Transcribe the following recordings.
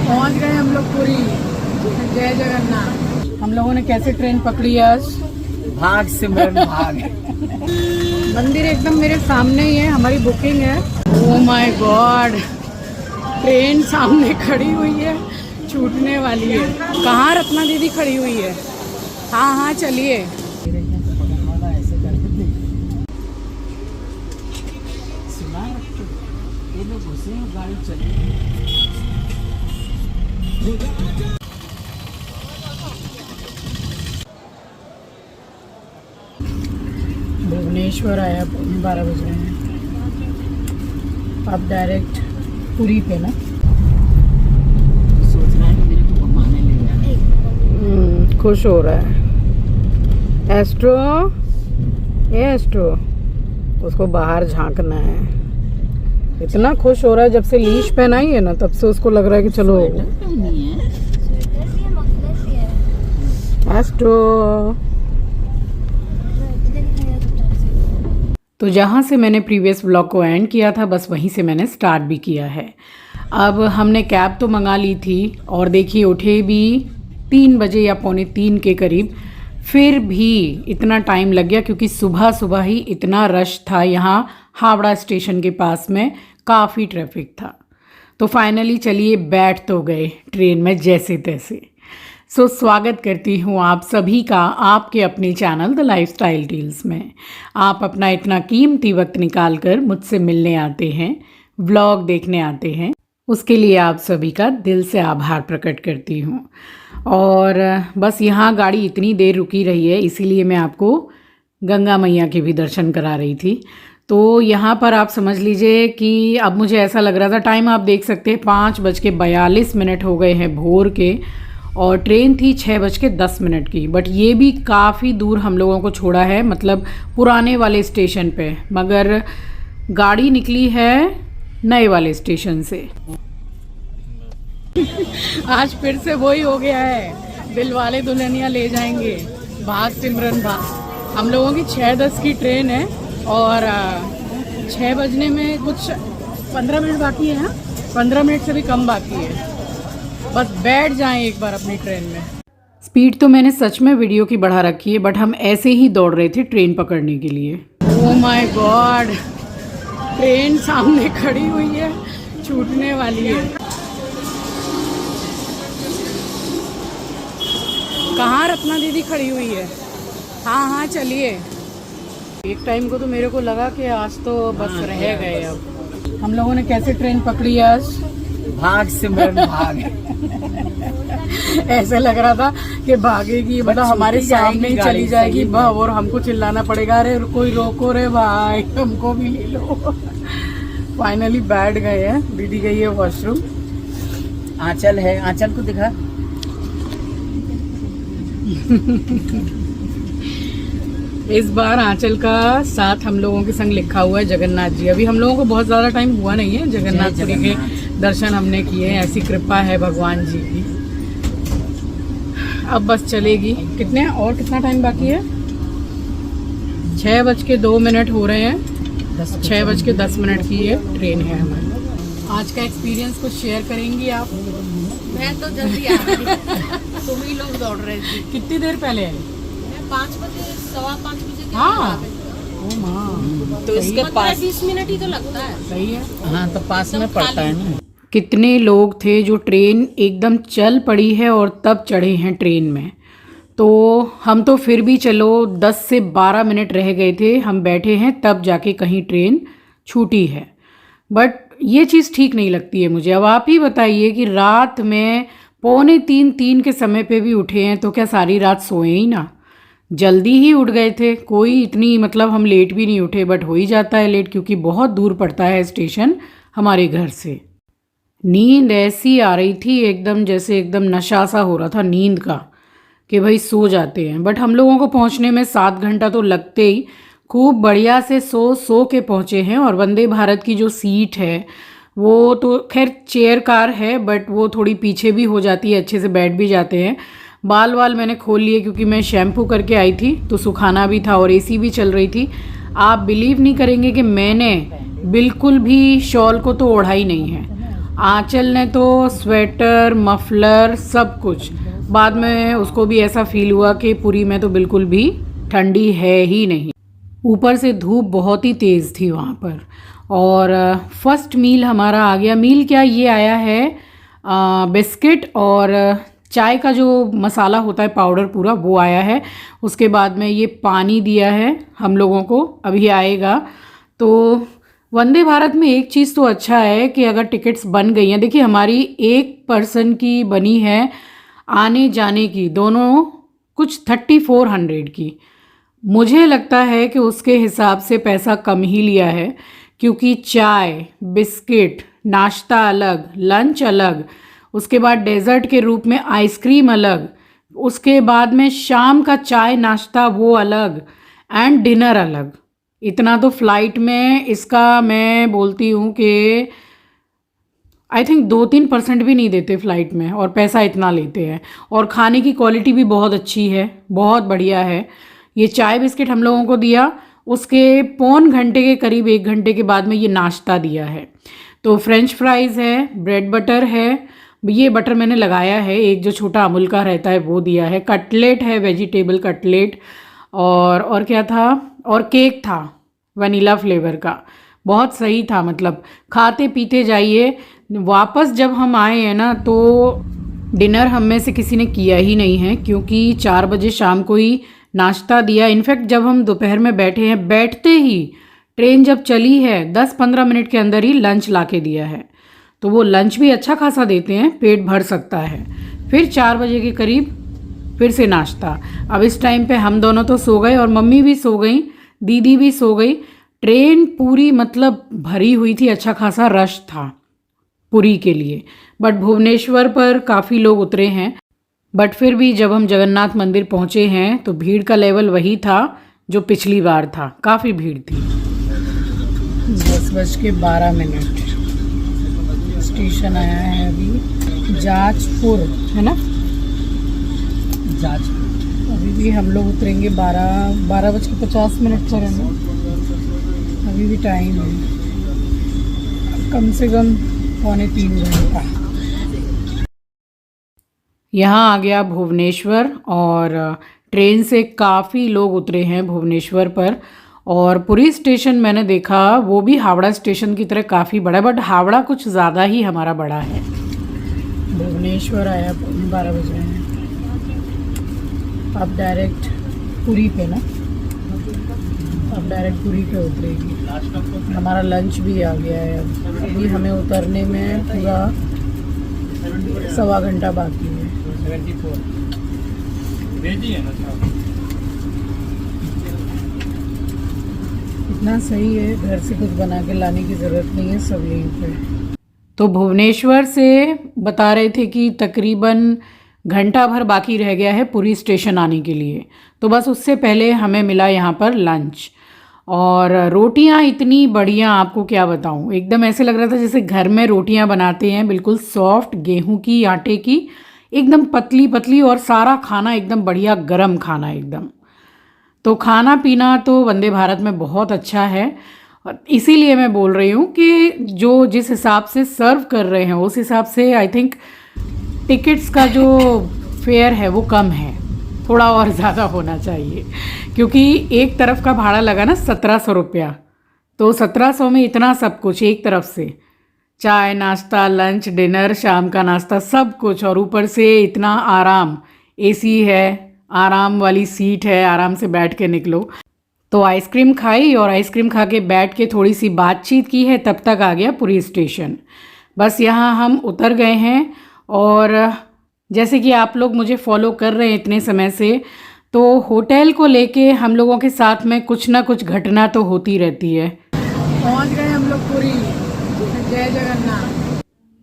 पहुंच गए हम लोग पुरी। जय जगन्नाथ। हम लोगों ने कैसे ट्रेन पकड़ी आज? भाग सिमरन भाग। मंदिर एकदम मेरे सामने ही है, हमारी बुकिंग है। ओह माय गॉड, ट्रेन सामने खड़ी हुई है, छूटने वाली है। कहाँ रत्ना दीदी खड़ी हुई है? हाँ हाँ चलिए। गाड़ी चली। भुवनेश्वर आया, 12 बज रहे हैं। अब डायरेक्ट पुरी पे ना। सोच रहा है कि मेरे को घुमाने ले जाए। खुश हो रहा है। एस्ट्रो, ये एस्ट्रो, उसको बाहर झांकना है। इतना खुश हो रहा है, जब से लीश पहनाई है ना तब से उसको लग रहा है कि चलो। एस्ट्रो। तो जहाँ से मैंने प्रीवियस व्लॉग को एंड किया था, बस वहीं से मैंने स्टार्ट भी किया है। अब हमने कैब तो मंगा ली थी और देखिए उठे भी 3 बजे या पौने 3 के करीब। फिर भी इतना टाइम लग गया क्योंकि सुबह सुबह ही इतना रश था यहाँ हावड़ा स्टेशन के पास में, काफ़ी ट्रैफिक था। तो फाइनली चलिए बैठ तो गए ट्रेन में जैसे तैसे। सो स्वागत करती हूँ आप सभी का आपके अपने चैनल द लाइफस्टाइल डील्स में। आप अपना इतना कीमती वक्त निकाल कर मुझसे मिलने आते हैं, व्लॉग देखने आते हैं, उसके लिए आप सभी का दिल से आभार प्रकट करती हूँ। और बस यहाँ गाड़ी इतनी देर रुकी रही है, इसीलिए मैं आपको गंगा मैया के भी दर्शन करा रही थी। तो यहाँ पर आप समझ लीजिए कि अब मुझे ऐसा लग रहा था, टाइम आप देख सकते हैं 5:42 हो गए हैं भोर के, और ट्रेन थी 6:10 की। बट ये भी काफ़ी दूर हम लोगों को छोड़ा है, मतलब पुराने वाले स्टेशन पे, मगर गाड़ी निकली है नए वाले स्टेशन से। आज फिर से वही हो गया है, दिलवाले दुल्हनिया ले जाएंगे, भाग सिमरन भाग। हम लोगों की 6:10 की ट्रेन है और 6 बजने में कुछ 15 मिनट बाकी है। 15 मिनट से भी कम बाकी है। बस बैठ जाएं एक बार अपनी ट्रेन में। स्पीड तो मैंने सच में वीडियो की बढ़ा रखी है, बट हम ऐसे ही दौड़ रहे थे ट्रेन पकड़ने के लिए। ओह माय गॉड, ट्रेन सामने खड़ी हुई है, छूटने वाली है। कहाँ रत्ना दीदी खड़ी हुई है? हाँ हाँ चलिए। एक टाइम को तो मेरे को लगा कि आज तो बस रह गए। अब हम लोगों ने कैसे ट्रेन पकड़ी आज? भाग सिमरन भाग। ऐसे लग रहा था कि भागेगी, मतलब हमारे सामने ही चली जाएगी और हमको चिल्लाना पड़ेगा, अरे कोई रोको रे भाई, हमको भी ले लो। फाइनली बैठ गए हैं। दीदी गई है वॉशरूम। आंचल है, आंचल को दिखा। इस बार आंचल का साथ हम लोगों के संग लिखा हुआ है जगन्नाथ जी। अभी हम लोगों को बहुत ज़्यादा टाइम हुआ नहीं है, जगन्नाथपुरी के दर्शन हमने किए हैं, ऐसी कृपा है भगवान जी की। अब बस चलेगी। कितना टाइम बाकी है? 6:02 हो रहे हैं। 6:10 की ये ट्रेन है हमारी। आज का एक्सपीरियंस कुछ शेयर करेंगी आप? मैं तो जल्दी आ गई, तुम ही लोग दौड़ रहे थे। कितनी देर पहले आई? 5 बजे, 5:15 बजे। हाँ, ओ माँ, तो इसके पास 20 मिनट ही तो लगता है। सही है। हाँ तो पास में पड़ता है ना। कितने लोग थे जो ट्रेन एकदम चल पड़ी है और तब चढ़े हैं ट्रेन में। तो हम तो फिर भी चलो 10 से 12 मिनट रह गए थे, हम बैठे हैं तब जाके कहीं ट्रेन छूटी है। बट ये चीज़ ठीक नहीं लगती है मुझे। अब आप ही बताइए कि रात में 2:45-3 के समय पे भी उठे हैं, तो क्या सारी रात सोए ही ना? जल्दी ही उठ गए थे, कोई इतनी मतलब हम लेट भी नहीं उठे, बट हो ही जाता है लेट क्योंकि बहुत दूर पड़ता है स्टेशन हमारे घर से। नींद ऐसी आ रही थी एकदम, जैसे एकदम नशा सा हो रहा था नींद का कि भाई सो जाते हैं। बट हम लोगों को पहुंचने में 7 घंटा तो लगते ही, खूब बढ़िया से सो के पहुंचे हैं। और वंदे भारत की जो सीट है वो तो खैर चेयर कार है, बट वो थोड़ी पीछे भी हो जाती है, अच्छे से बैठ भी जाते हैं। बाल मैंने खोल लिए क्योंकि मैं शैम्पू करके आई थी तो सुखाना भी था और एसी भी चल रही थी। आप बिलीव नहीं करेंगे कि मैंने बिल्कुल भी शॉल को तो ओढ़ा ही नहीं है। आंचल ने तो स्वेटर मफलर सब कुछ, बाद में उसको भी ऐसा फील हुआ कि पुरी में तो बिल्कुल भी ठंडी है ही नहीं। ऊपर से धूप बहुत ही तेज़ थी वहाँ पर। और फर्स्ट मील हमारा आ गया। मील क्या, ये आया है बिस्किट और चाय का जो मसाला होता है पाउडर पूरा वो आया है। उसके बाद में ये पानी दिया है हम लोगों को, अभी आएगा। तो वंदे भारत में एक चीज़ तो अच्छा है कि अगर टिकट्स बन गई हैं, देखिए हमारी एक पर्सन की बनी है आने जाने की दोनों कुछ 3400 की। मुझे लगता है कि उसके हिसाब से पैसा कम ही लिया है, क्योंकि चाय बिस्किट नाश्ता अलग, लंच अलग, उसके बाद डेज़र्ट के रूप में आइसक्रीम अलग, उसके बाद में शाम का चाय नाश्ता वो अलग एंड डिनर अलग। इतना तो फ़्लाइट में इसका मैं बोलती हूँ कि आई थिंक 2-3% भी नहीं देते फ़्लाइट में, और पैसा इतना लेते हैं। और खाने की क्वालिटी भी बहुत अच्छी है, बहुत बढ़िया है। ये चाय बिस्किट हम लोगों को दिया, उसके पौन घंटे के करीब 1 घंटे के बाद में ये नाश्ता दिया है। तो फ्रेंच फ्राइज़ है, ब्रेड बटर है, ये बटर मैंने लगाया है, एक जो छोटा अमूल का रहता है वो दिया है, कटलेट है वेजिटेबल कटलेट, और क्या था, और केक था वनीला फ्लेवर का। बहुत सही था, मतलब खाते पीते जाइए। वापस जब हम आए हैं ना तो डिनर हम में से किसी ने किया ही नहीं है, क्योंकि 4 बजे शाम को ही नाश्ता दिया। इनफैक्ट जब हम दोपहर में बैठे हैं, बैठते ही ट्रेन जब चली है 10-15 मिनट के अंदर ही लंच ला के दिया है। तो वो लंच भी अच्छा खासा देते हैं, पेट भर सकता है। फिर 4 बजे के करीब फिर से नाश्ता। अब इस टाइम पे हम दोनों तो सो गए और मम्मी भी सो गई, दीदी भी सो गई। ट्रेन पूरी मतलब भरी हुई थी, अच्छा खासा रश था पुरी के लिए। बट भुवनेश्वर पर काफ़ी लोग उतरे हैं, बट फिर भी जब हम जगन्नाथ मंदिर पहुँचे हैं तो भीड़ का लेवल वही था जो पिछली बार था, काफ़ी भीड़ थी। 10:12 स्टेशन आया है अभी, जाजपुर है ना, जाजपुर। अभी भी हम लोग उतरेंगे 12:50 पर है ना, अभी भी टाइम है, कम से कम 2.25 घंटा। यहाँ आ गया भुवनेश्वर, और ट्रेन से काफ़ी लोग उतरे हैं भुवनेश्वर पर। और पुरी स्टेशन मैंने देखा वो भी हावड़ा स्टेशन की तरह काफ़ी बड़ा है, बट हावड़ा कुछ ज़्यादा ही हमारा बड़ा है। भुवनेश्वर आया 12 बजे हैं। अब डायरेक्ट पुरी पे ना, अब डायरेक्ट पुरी पे उतरेगी। हमारा लंच भी आ गया है। अभी हमें उतरने में पूरा 1.25 घंटा बाकी है। इतना सही है, घर से कुछ बना के लाने की ज़रूरत नहीं है, सब यहीं पे। तो भुवनेश्वर से बता रहे थे कि तकरीबन घंटा भर बाकी रह गया है पुरी स्टेशन आने के लिए। तो बस उससे पहले हमें मिला यहाँ पर लंच, और रोटियाँ इतनी बढ़िया, आपको क्या बताऊँ, एकदम ऐसे लग रहा था जैसे घर में रोटियाँ बनाते हैं, बिल्कुल सॉफ्ट गेहूं की आटे की, एकदम पतली पतली, और सारा खाना एकदम बढ़िया गरम खाना एकदम। तो खाना पीना तो वंदे भारत में बहुत अच्छा है, और इसीलिए मैं बोल रही हूँ कि जो जिस हिसाब से सर्व कर रहे हैं उस हिसाब से आई थिंक टिकट्स का जो फेयर है वो कम है, थोड़ा और ज़्यादा होना चाहिए, क्योंकि एक तरफ का भाड़ा लगा ना 1700 रुपया। तो 1700 में इतना सब कुछ एक तरफ से, चाय नाश्ता लंच डिनर शाम का नाश्ता सब कुछ, और ऊपर से इतना आराम, एसी है, आराम वाली सीट है, आराम से बैठ के निकलो। तो आइसक्रीम खाई, और आइसक्रीम खा के बैठ के थोड़ी सी बातचीत की है, तब तक आ गया पुरी स्टेशन। बस यहाँ हम उतर गए हैं, और जैसे कि आप लोग मुझे फॉलो कर रहे हैं इतने समय से, तो होटल को लेके हम लोगों के साथ में कुछ ना कुछ घटना तो होती रहती है। पहुँच गए हम लोग पुरी, जय जगन्नाथ।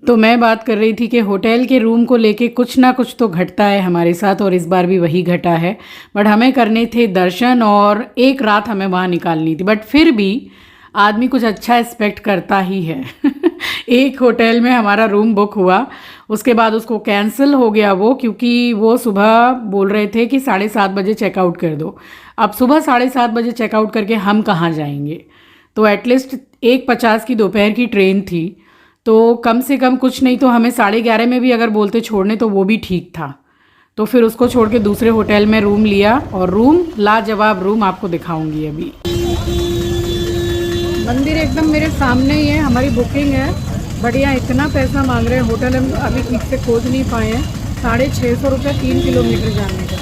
तो मैं बात कर रही थी कि होटल के रूम को लेके कुछ ना कुछ तो घटता है हमारे साथ, और इस बार भी वही घटा है। बट हमें करने थे दर्शन, और एक रात हमें वहाँ निकालनी थी, बट फिर भी आदमी कुछ अच्छा एक्सपेक्ट करता ही है। एक होटल में हमारा रूम बुक हुआ, उसके बाद उसको कैंसिल हो गया वो, क्योंकि वो सुबह बोल रहे थे कि 7:30 बजे चेकआउट कर दो। अब सुबह 7:30 बजे चेकआउट करके हम कहाँ जाएंगे। तो एटलीस्ट 1:50 की दोपहर की ट्रेन थी, तो कम से कम कुछ नहीं तो हमें 11:30 में भी अगर बोलते छोड़ने तो वो भी ठीक था। तो फिर उसको छोड़ के दूसरे होटल में रूम लिया और रूम लाजवाब रूम आपको दिखाऊंगी अभी। मंदिर एकदम मेरे सामने ही है, हमारी बुकिंग है, बढ़िया। इतना पैसा मांग रहे हैं, होटल हम अभी ठीक से खोज नहीं पाए हैं। 650 रुपये 3 किलोमीटर जाने का।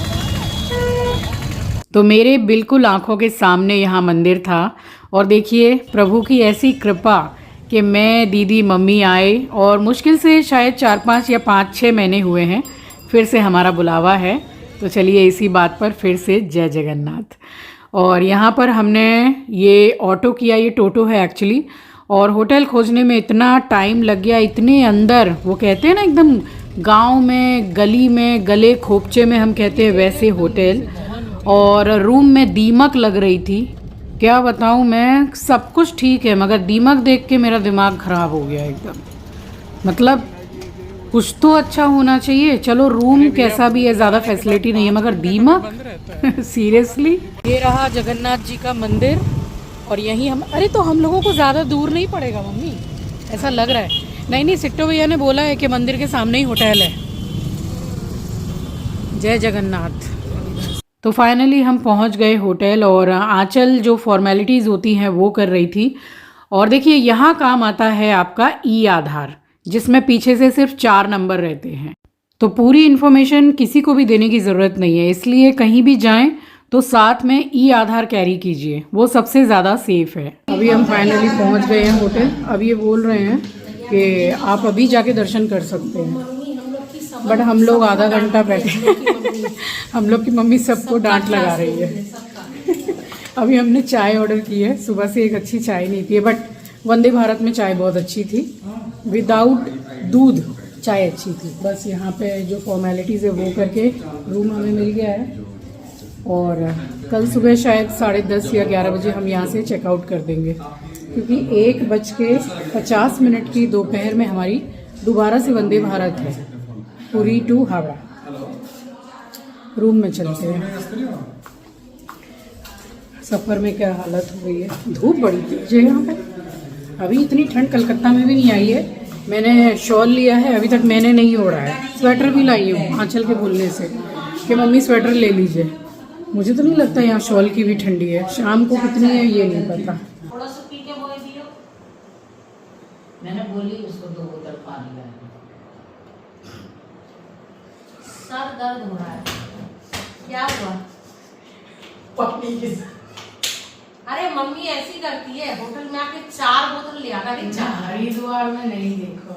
तो मेरे बिल्कुल आंखों के सामने यहाँ मंदिर था और देखिए प्रभु की ऐसी कृपा कि मैं, दीदी, मम्मी आए और मुश्किल से शायद 4-5 या 5-6 महीने हुए हैं फिर से हमारा बुलावा है। तो चलिए इसी बात पर फिर से जय जगन्नाथ। और यहाँ पर हमने ये ऑटो किया, ये टोटो है एक्चुअली, और होटल खोजने में इतना टाइम लग गया, इतने अंदर, वो कहते हैं ना एकदम गांव में, गली में, गले खोपचे में हम कहते हैं वैसे होटल। और रूम में दीमक लग रही थी, क्या बताऊँ मैं, सब कुछ ठीक है मगर दीमक देख के मेरा दिमाग ख़राब हो गया एकदम। मतलब कुछ तो अच्छा होना चाहिए, चलो रूम कैसा भी है, ज़्यादा फैसिलिटी नहीं है मगर दीमक सीरियसली। ये रहा जगन्नाथ जी का मंदिर और यहीं हम, अरे तो हम लोगों को ज़्यादा दूर नहीं पड़ेगा मम्मी, ऐसा लग रहा है। नहीं, सिट्टो भैया ने बोला है कि मंदिर के सामने ही होटल है। जय जगन्नाथ। तो फाइनली हम पहुंच गए होटल और आंचल जो फॉर्मेलिटीज़ होती हैं वो कर रही थी। और देखिए यहाँ काम आता है आपका ई आधार, जिसमें पीछे से सिर्फ 4 नंबर रहते हैं। तो पूरी इन्फॉर्मेशन किसी को भी देने की ज़रूरत नहीं है, इसलिए कहीं भी जाएं तो साथ में ई आधार कैरी कीजिए, वो सबसे ज़्यादा सेफ है। अभी हम फाइनली पहुंच गए हैं होटल। अब ये बोल रहे हैं कि आप अभी जाके दर्शन कर सकते हैं, बट हम लोग आधा घंटा बैठे हम लोग की मम्मी सबको डांट लगा रही है। अभी हमने चाय ऑर्डर की है, सुबह से एक अच्छी चाय नहीं पी है, बट वंदे भारत में चाय बहुत अच्छी थी, विदाउट दूध चाय अच्छी थी। बस यहाँ पे जो फॉर्मेलिटीज़ है वो करके रूम हमें मिल गया है और कल सुबह शायद 10:30 या 11 बजे हम यहाँ से चेकआउट कर देंगे, क्योंकि 1:50 की दोपहर में हमारी दोबारा से वंदे भारत है, पुरी टू हावड़ा। रूम में चलते हैं। सफ़र में क्या हालत हो गई है, धूप बड़ी तेज है यहाँ पे। अभी इतनी ठंड कलकत्ता में भी नहीं आई है। मैंने शॉल लिया है, अभी तक मैंने नहीं ओढ़ा है। स्वेटर भी लाई हूँ आंचल के बोलने से कि मम्मी स्वेटर ले लीजिए। मुझे तो नहीं लगता यहाँ शॉल की भी ठंडी है, शाम को कितनी है ये नहीं पता। थोड़ा सा पी के बोल दियो, मैंने बोली उसको 2 बोतल पानी ला। सर दर्द हो रहा है, क्या हुआ? पानी के अरे मम्मी ऐसी करती है, होटल में आके 4 बोतल ले आना। हरिद्वार में नहीं देखो।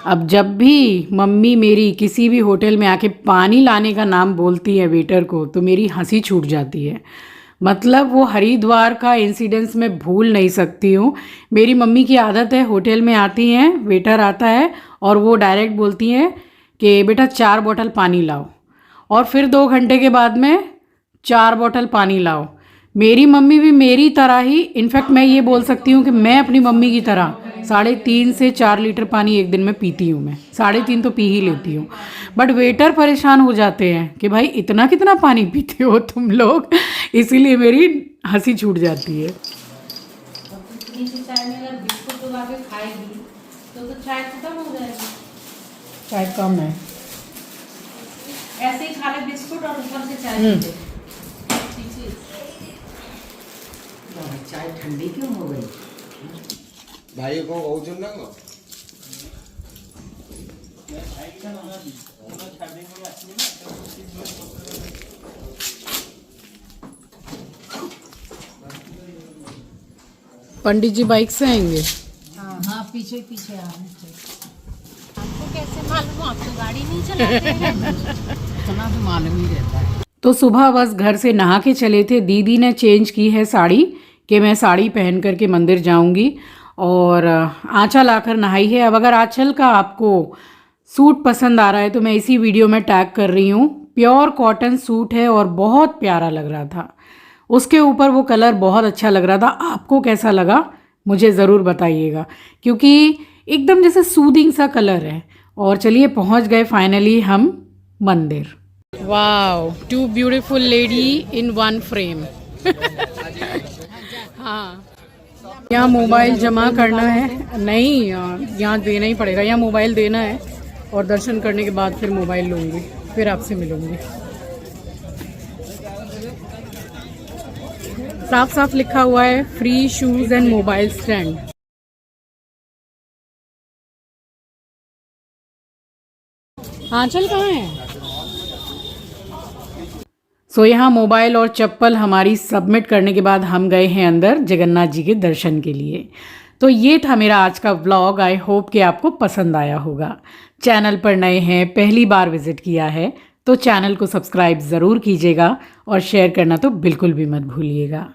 अब जब भी मम्मी मेरी किसी भी होटल में आके पानी लाने का नाम बोलती है वेटर को तो मेरी हंसी छूट जाती है। मतलब वो हरिद्वार का इंसिडेंस मैं भूल नहीं सकती हूँ। मेरी मम्मी की आदत है, होटल में आती हैं, वेटर आता है और वो डायरेक्ट बोलती हैं कि बेटा 4 बोतल पानी लाओ, और फिर 2 घंटे के बाद में 4 बोतल पानी लाओ। मेरी मम्मी भी मेरी तरह ही, इनफैक्ट मैं ये बोल सकती हूँ कि मैं अपनी मम्मी की तरह 3.5 से 4 लीटर पानी एक दिन में पीती हूँ। मैं 3.5 तो पी ही लेती हूँ, बट वेटर परेशान हो जाते हैं कि भाई इतना कितना पानी पीते हो तुम लोग, इसीलिए मेरी हंसी छूट जाती है। चाय में अगर बिस्कुट डुबा के खाएगी तो चाय खत्म हो जाएगी। चाय कम है, ऐसे ही खा ले बिस्कुट और ऊपर से चाय। चाय ठंडी क्यों हो गई? भाई को कहूँ ना पंडित जी बाइक से आएंगे। हाँ पीछे आ रहे थे। आपको कैसे मालूम? आप तो गाड़ी नहीं चलाते हैं। इतना तो मालूम ही रहता है। तो सुबह बस घर से नहा के चले थे। दीदी ने चेंज की है साड़ी कि मैं साड़ी पहन करके मंदिर जाऊंगी, और आंचल आकर नहाई है। अब अगर आंचल का आपको सूट पसंद आ रहा है तो मैं इसी वीडियो में टैग कर रही हूँ। प्योर कॉटन सूट है और बहुत प्यारा लग रहा था, उसके ऊपर वो कलर बहुत अच्छा लग रहा था। आपको कैसा लगा मुझे ज़रूर बताइएगा, क्योंकि एकदम जैसे सूदिंग सा कलर है। और चलिए पहुँच गए फाइनली हम मंदिर। Wow, 2 beautiful lady in 1 frame. हाँ यहाँ मोबाइल जमा करना है, नहीं यहाँ देना ही पड़ेगा, यहाँ मोबाइल देना है और दर्शन करने के बाद फिर मोबाइल लूँगी, फिर आपसे मिलूँगी। साफ साफ लिखा हुआ है free shoes and mobile stand. Anchal कहाँ है? सो यहाँ मोबाइल और चप्पल हमारी सबमिट करने के बाद हम गए हैं अंदर जगन्नाथ जी के दर्शन के लिए। तो ये था मेरा आज का व्लॉग। आई होप कि आपको पसंद आया होगा। चैनल पर नए हैं, पहली बार विजिट किया है तो चैनल को सब्सक्राइब ज़रूर कीजिएगा और शेयर करना तो बिल्कुल भी मत भूलिएगा।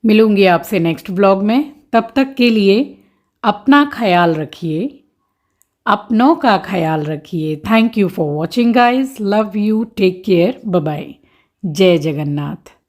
मिलूंगी आपसे नेक्स्ट व्लॉग में, तब तक के लिए अपना ख्याल रखिए, अपनों का ख्याल रखिए। Thank you for watching guys, love you, take care, bye bye, जय जगन्नाथ।